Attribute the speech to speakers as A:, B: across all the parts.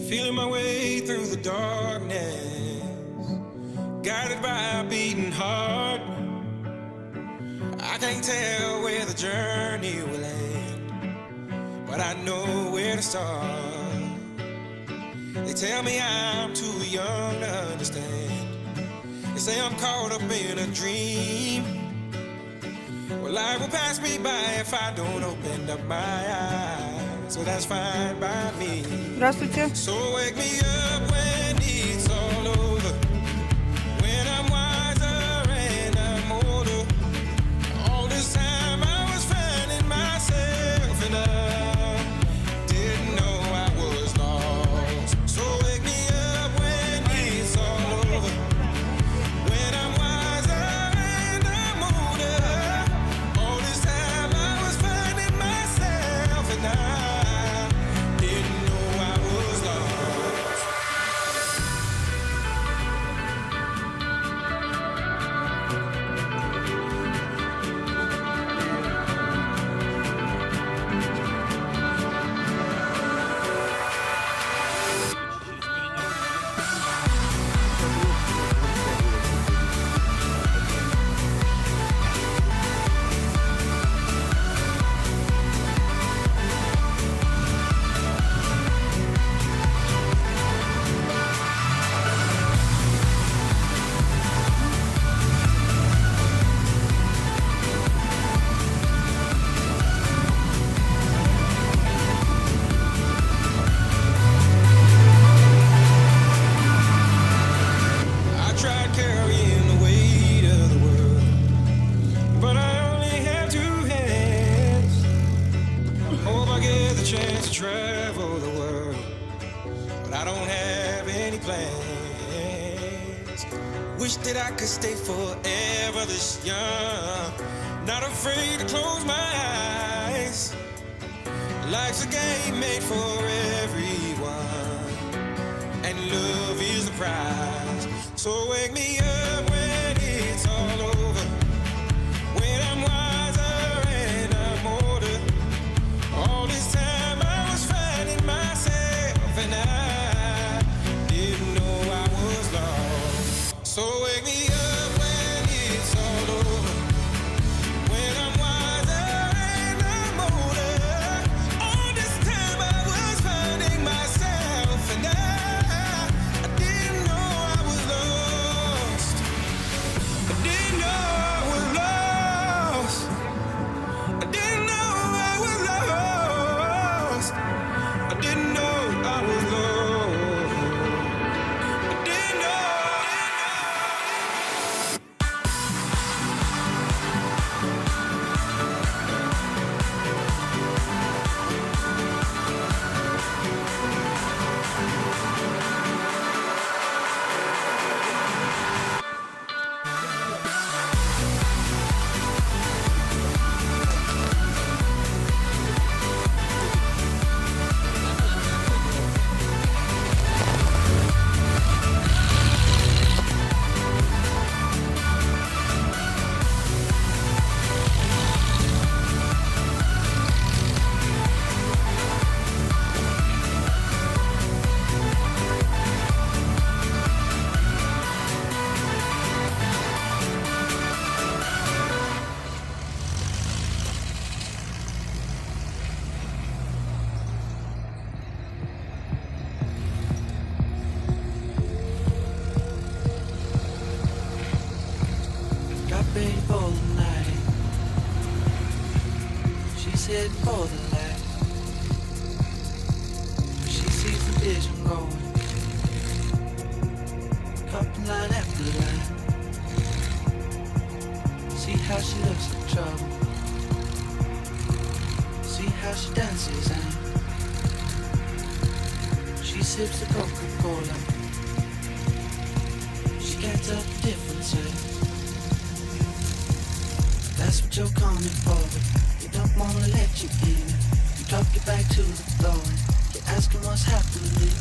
A: Feeling my way through the darkness, guided by a beating heart. I can't tell where the journey will end, but I know where to start. They tell me I'm too young to understand. They say I'm caught up in a dream. Well, life will pass me by if I don't open up my eyes. So that's fine by me.
B: Здравствуйте.
A: So wake me up when it's all over, when I'm wiser and I'm older. All this time I was finding myself and I didn't know I was lost. So wake me up when it's all over, when I'm wiser and I'm older. All this time I was finding myself and I didn't know I was lost. I tried carrying the weight of the world, but I only have two hands. Hope I get the chance to travel the world, but I don't have any plans. Wish that I could stay forever this young, not afraid to close my eyes. Life's a game made for everyone, and love is the prize. So wake me up when it's all over, when I'm wiser and I'm older. All this time I was finding myself and I didn't know I was lost. So wake me up when it's all over, when I'm wiser and I'm older. All this time I was finding myself and I didn't know I was lost. I didn't know I was lost. I didn't know I was lost. I didn't know I was lost. I didn't know.
C: Got ready for the night. She's heading for the light. She sees the vision going, couple line after line. See how she looks in trouble. See how she dances and she sips the Coca-Cola. She can't tell the difference yet. That's what you're coming for, but they don't wanna let you in. You drop your back to the floor and you're asking what's happening.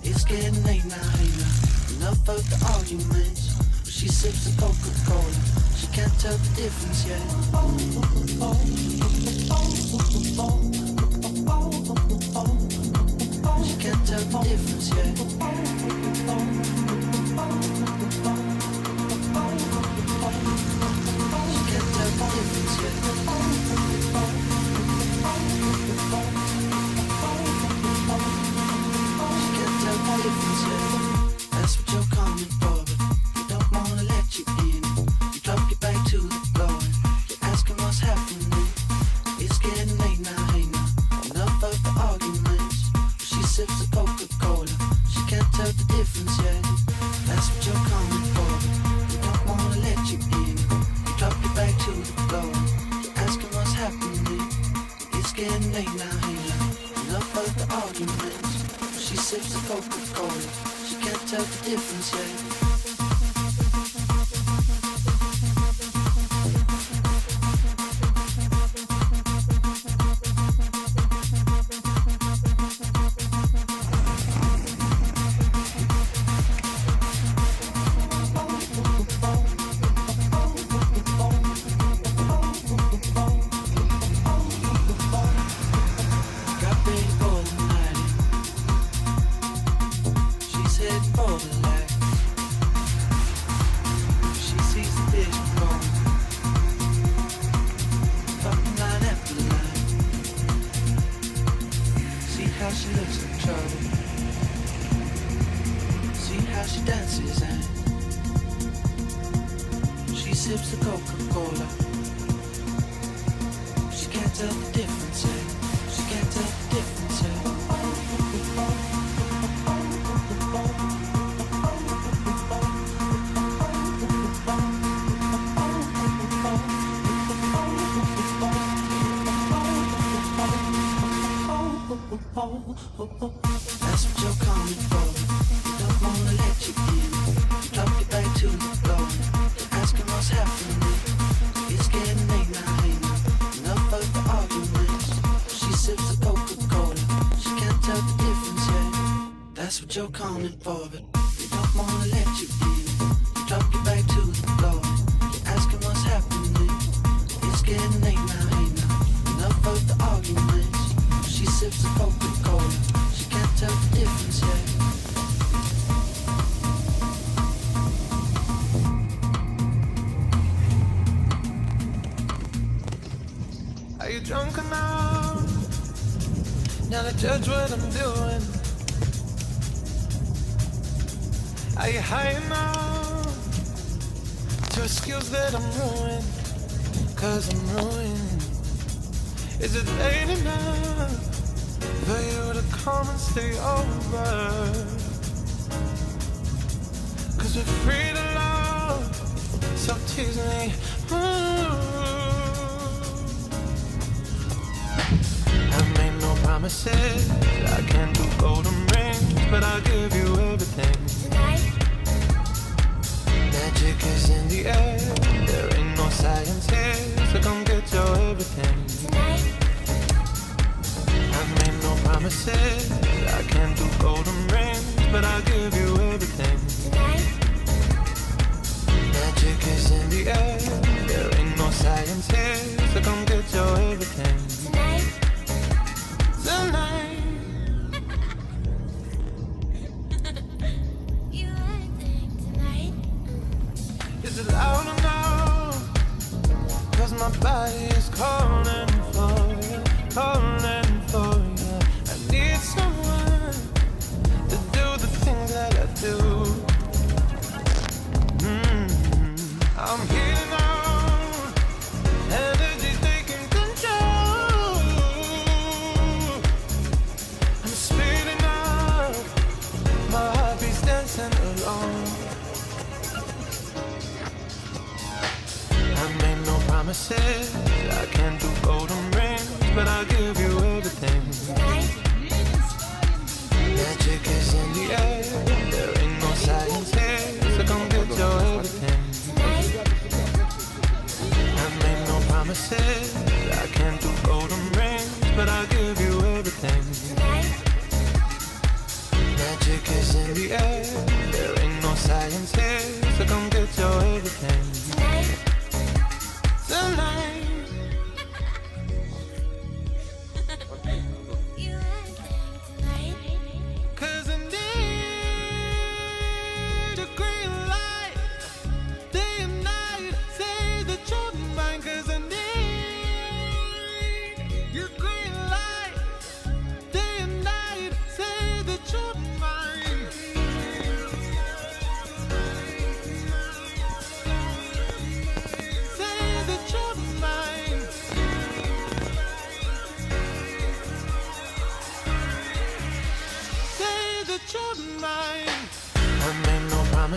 C: It's getting late now, hey now. Enough of the arguments. She sips the Coca-Cola. She can't tell the difference yet. She can't can't tell the difference yet. She can't tell the difference yet. She can't tell the difference yet. That's what you're coming for, but we don't wanna let you in. You drop your back to the floor and you're asking what's happening. It's getting late now, hey now. Enough of the arguments. She sips a Coca-Cola. She can't tell the difference yet. That's what you're coming for, but we don't wanna let you in. You drop your back to the floor and you're asking what's happening. It's getting late now, hey now. Enough of the arguments. She sips a Coca-Cola. She can't tell the difference yet. Got ready for the night. She's heading for the light. She sees the vision growing. Fucking line after line. See how she looks in trouble. See how she dances and she sips the Coca-Cola. She can't tell the difference yet. She can't tell the difference yet. That's what you're coming for. We don't wanna let you in. You drop your back to the floor. You're asking what's happening. It's getting late now, hey now. Enough of the arguments. She sips the Coca-Cola. She can't tell the difference yet. That's what you're coming for, but we don't wanna let you in. You drop your back to the floor. You're asking what's happening. It's getting late now, hey now. Enough of the arguments. She sips the Coca-Cola. She can't tell the difference yet.
A: Are you drunk enough now to judge what I'm doing? Are you high enough to excuse that I'm ruined? Cause I'm ruined. Is it late enough for you to come and stay over? Cause we're free to love, so tease me. I made no promises, I can't do golden rings, but I'll give you everything.
B: Tonight,
A: Magic is in the air, there ain't no science here, so come get your everything.
B: tonight,
A: I made no promises, I can't do golden rings, but I'll give you everything.
B: tonight,
A: Magic is in the air, there ain't no science here, so come get your everything.
B: tonight.
A: Tonight,
B: You acting tonight.
A: is it loud enough? Cause my body is calling for you, calling for you. I need someone to do the things that I do. I'm heating on, energy taking control. I'm speeding up, my heartbeat's dancing along. I made no promises, I can't do golden rings, but I'll give you everything.
B: Tonight,
A: Magic is in the air, there ain't no science here, so come get your everything.
B: tonight,
A: I made no promises, I can't do golden rings, but I'll give you everything.
B: tonight,
A: Magic is in the air, there ain't no science here, so come get your everything.
B: tonight.
A: Tonight,
B: You acting tonight.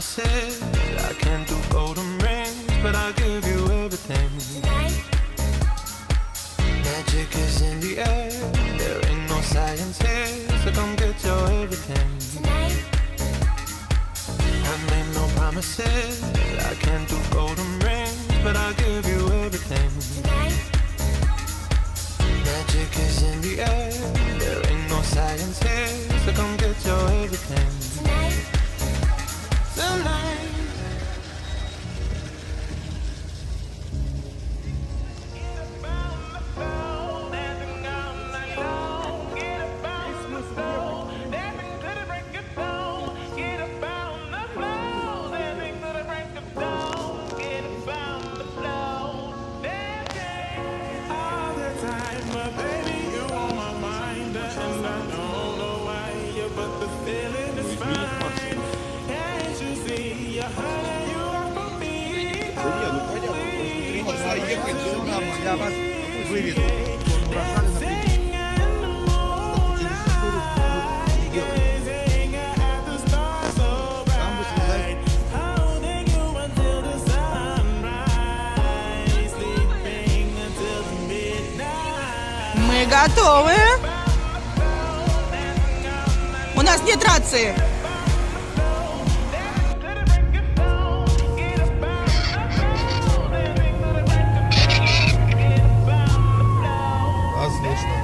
A: promises. I can't do golden rings, but I'll give you everything.
B: Tonight,
A: Magic is in the air. There ain't no science here, so come get your everything.
B: tonight,
A: I made no promises. I can't do golden rings, but I'll give you everything.
B: tonight,
A: Magic is in the air. There ain't no science here, so come get your everything.
B: tonight.
A: Tonight.
D: Я вас выведу. Бросали на Там вы слезаете.
E: Мы готовы. У нас нет рации.
D: А слышно.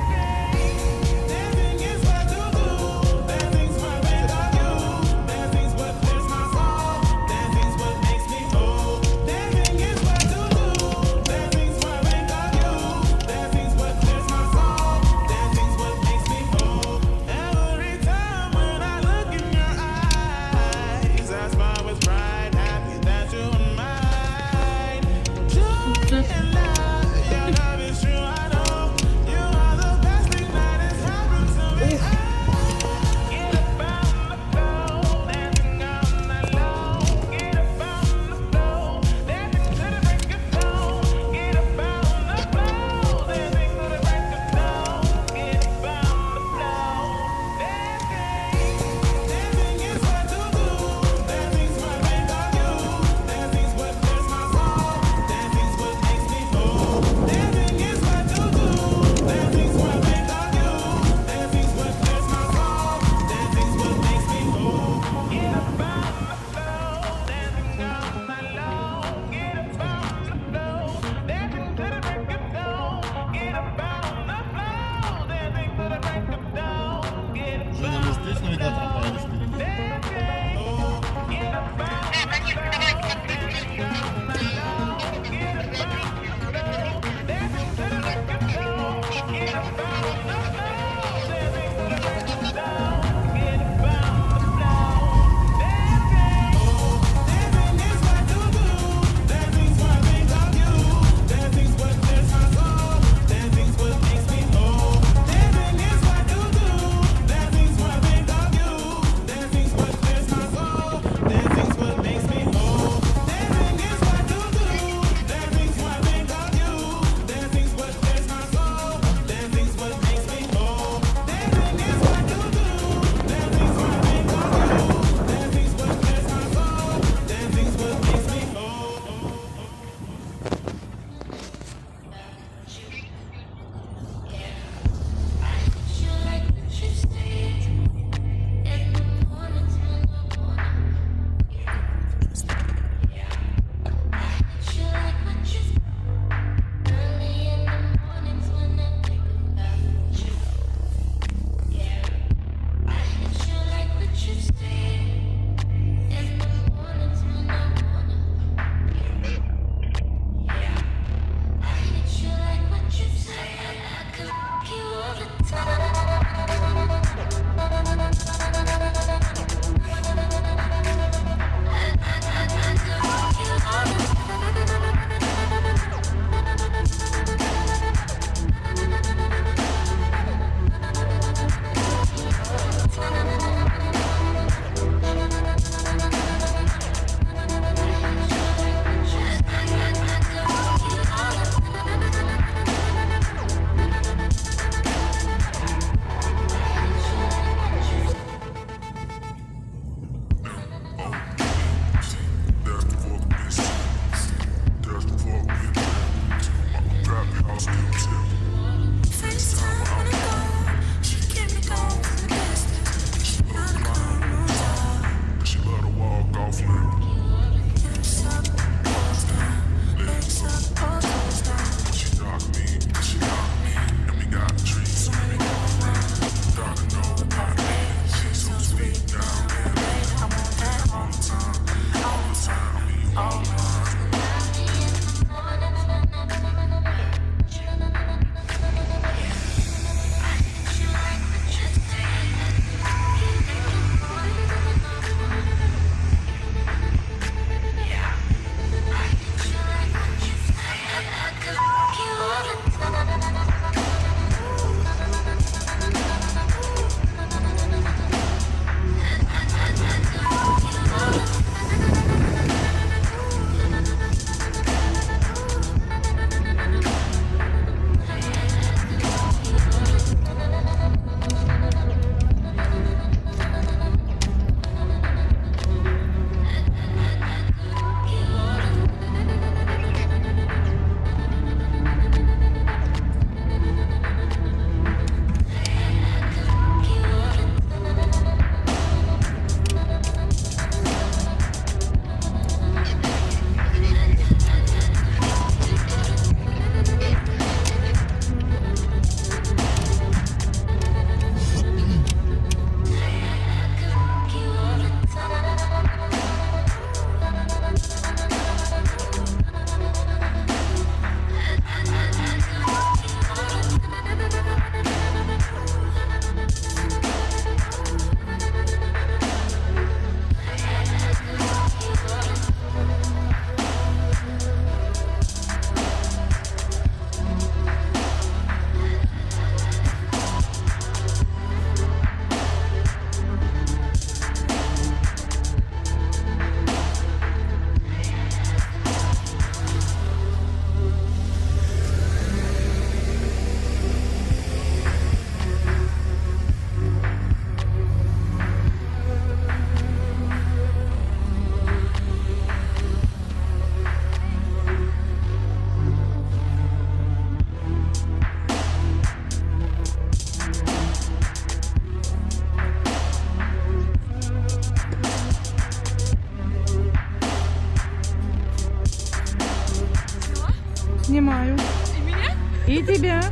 E: Снимаю.
F: И меня?
E: И тебя.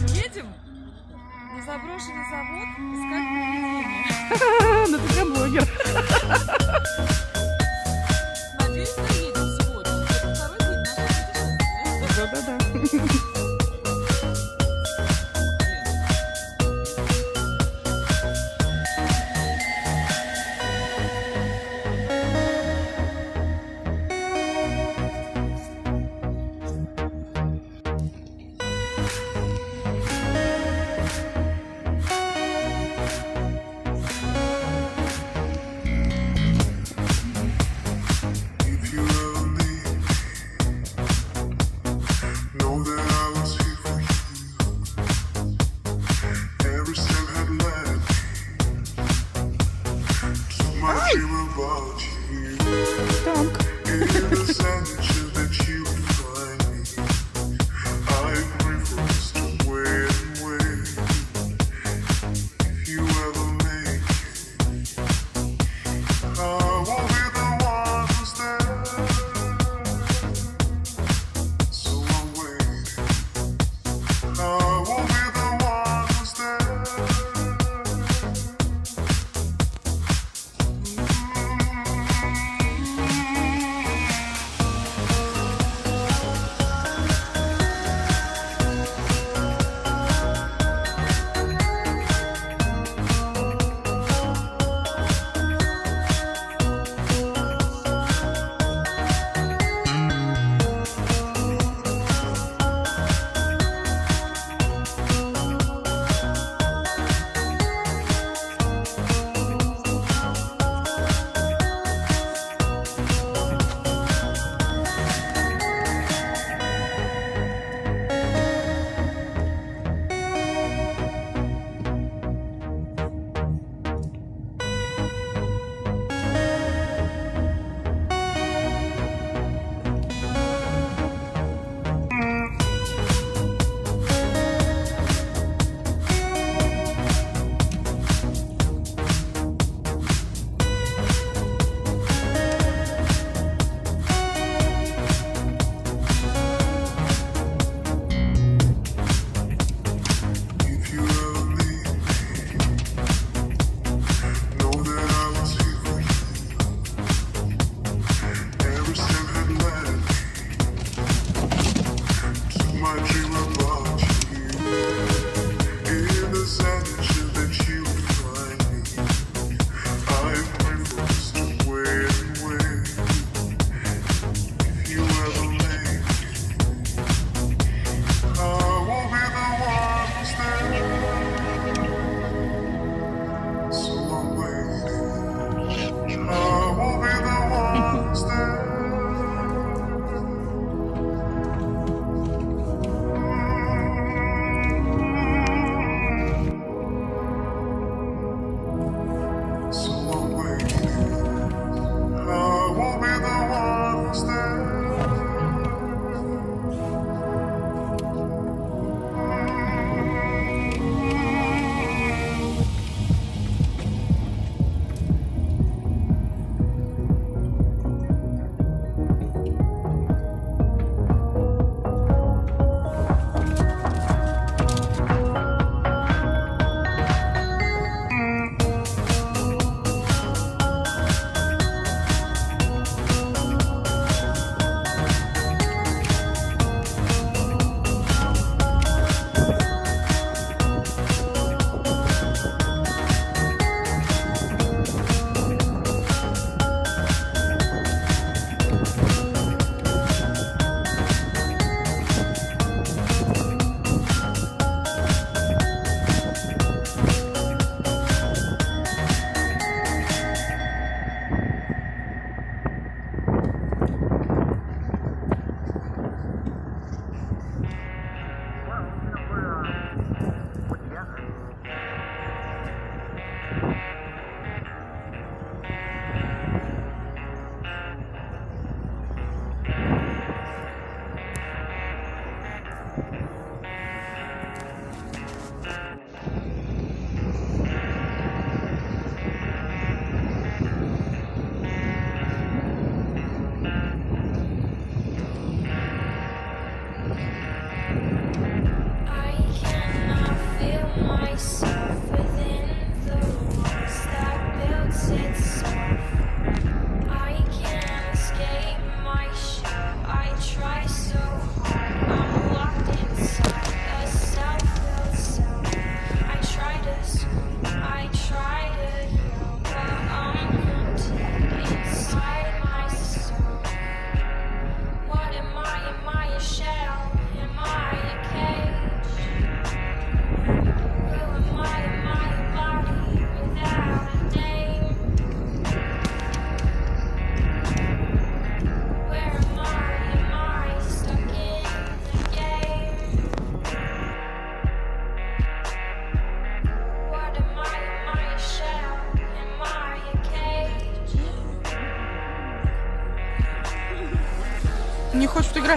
F: Едем на заброшенный завод искать привидения.
E: Ну ты прям блогер.
F: Надеюсь, доедем сегодня. Это второй день нашего путешествия.
E: Да-да-да.
G: If you love me, know that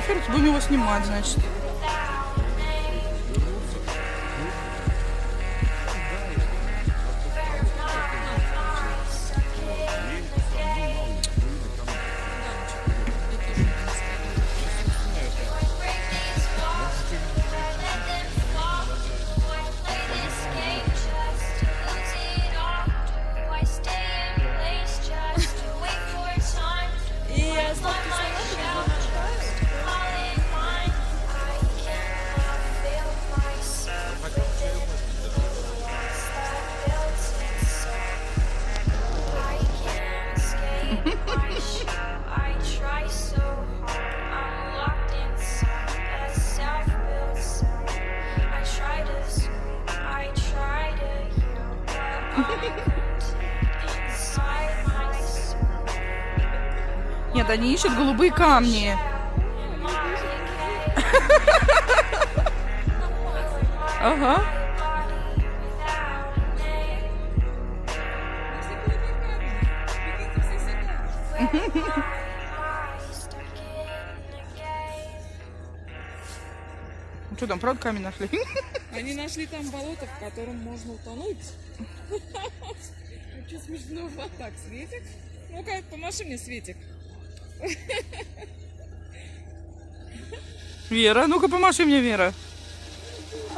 E: фотографировать, будем его снимать, значит. Нет, они ищут голубые камни. Ага. Что там, правда камень нашли?
F: Они нашли там болото, в котором можно утонуть. Что смешно? Вот так, Светик. Ну-ка, помаши мне, Светик.
E: Вера, ну-ка помаши мне, Вера.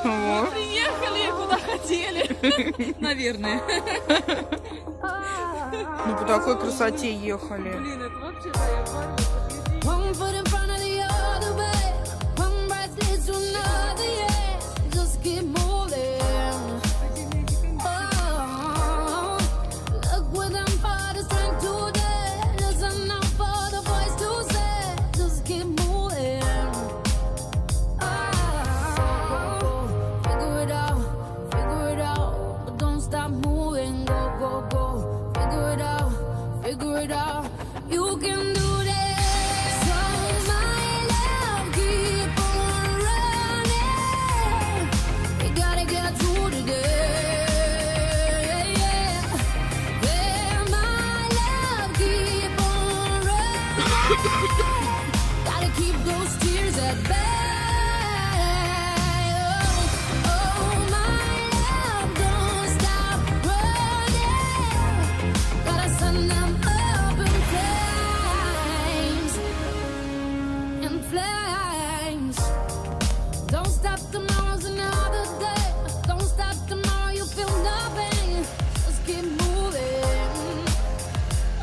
F: Мы приехали, куда хотели. Наверное.
E: Ну по такой красоте ехали.
F: Блин, это вообще моя память.
B: One foot in front of the other way. One breath leads to another, yeah. Just keep moving. Oh, look what I'm for the strength today. Listen now for the voice to say. Just keep moving. Oh, figure it out, but don't stop moving. Go, go, go. Figure it out. You can do this. So my love, keep on running. You gotta get through today. Yeah, my love, keep on running. Gotta keep those tears at bay. Oh, my love, don't stop running. Gotta send them up in flames. In flames. Don't stop, tomorrow's another day. Don't stop, tomorrow you feel nothing. Just keep moving.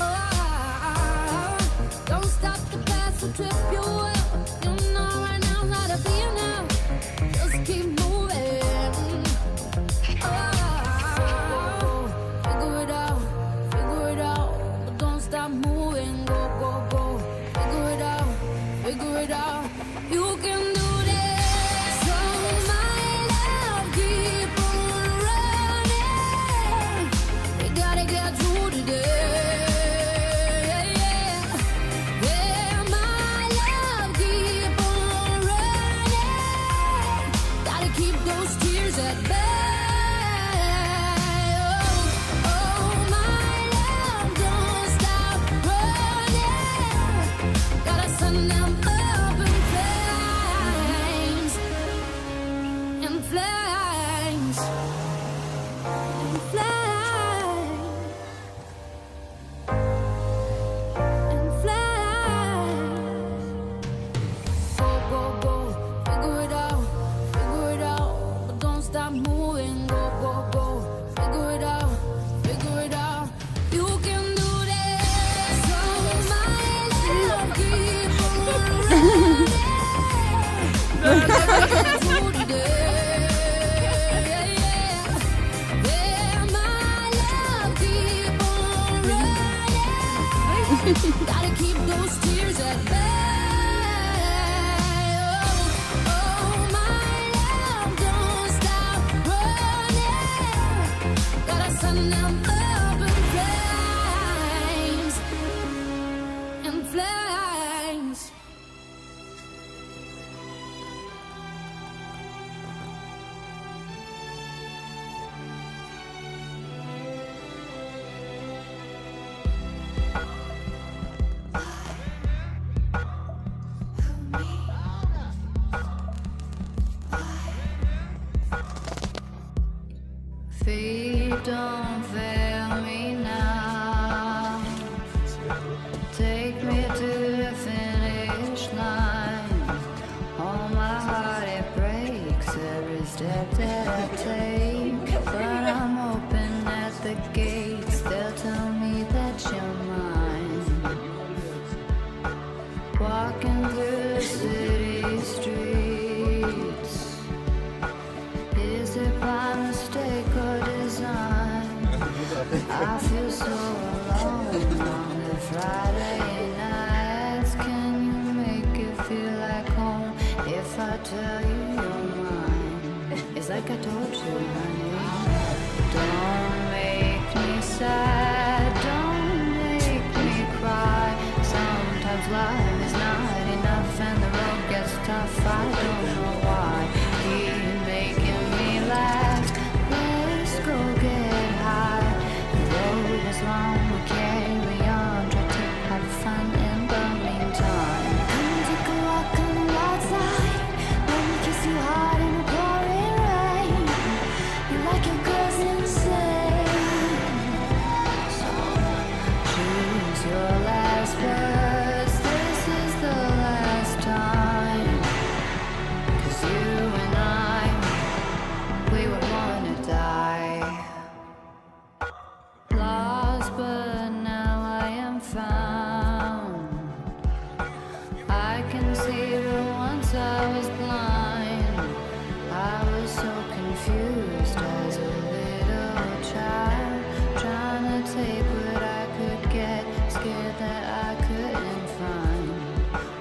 B: Oh, don't stop, the past will trip you up. You know right now how to be now. Just keep moving. Oh, figure it out, but don't stop moving. Go, go, go. Figure it out. You can do this. So my love, keep on running. You gotta get through today. Yeah, my love, keep on running. Gotta keep those tears at bay. Oh, my love, don't stop running. Gotta send them up in flames. In flames. In flames. In flames. Go, go, go. Figure it out, but don't stop moving. Go, go, go. Figure it out. You can do this. So my love, keep on running. Gotta through today. Yeah, my love, keep on running. Gotta keep those tears at bay. Oh, my love, don't stop running. Gotta send them up in flames. In flames. don't fail me now. Take me to the finish line. Oh, my heart, it breaks every step that I take. But I'm open at the gates. They'll tell me that you're mine. Walking through the city streets. Is it by mistake or design? I feel so alone on the Friday nights. Can you make it feel like home if I tell you you're mine? It's like I told you, honey. Don't make me sad, don't make me cry. Sometimes life is not enough and the road gets tough. I don't know why. Keep making me laugh. Let's go get high. The road is long, we'll carry on. Try to have fun in the meantime. Come take a walk on the wild side. Let me kiss you hard in the pouring rain. You like your girls insane. So choose your last words. This is the last time. 'Cause you and I, we were born to die. Lost, but now I am found. I can see, but once I was blind. I was so confused as a little child, trying to take what I could get, scared that I couldn't find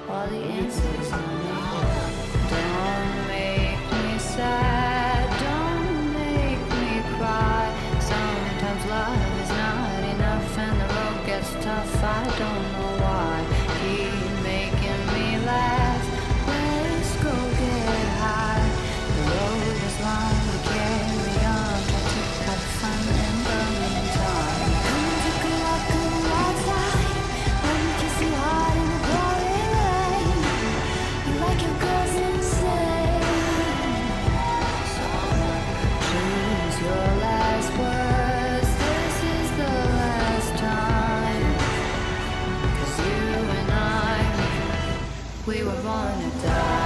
B: all the answers I need. Don't make me sad, don't make me cry. Sometimes love is not enough and the road gets tough. I don't know why. Keep making me laugh. Let's go get high. The road is long, we carry on. Try to have fun in the meantime. Come take a walk on the wild side. Let me kiss you hard in the pouring rain. You like your girls insane. So choose your last words. This is the last time. 'Cause you and I, we were born to die.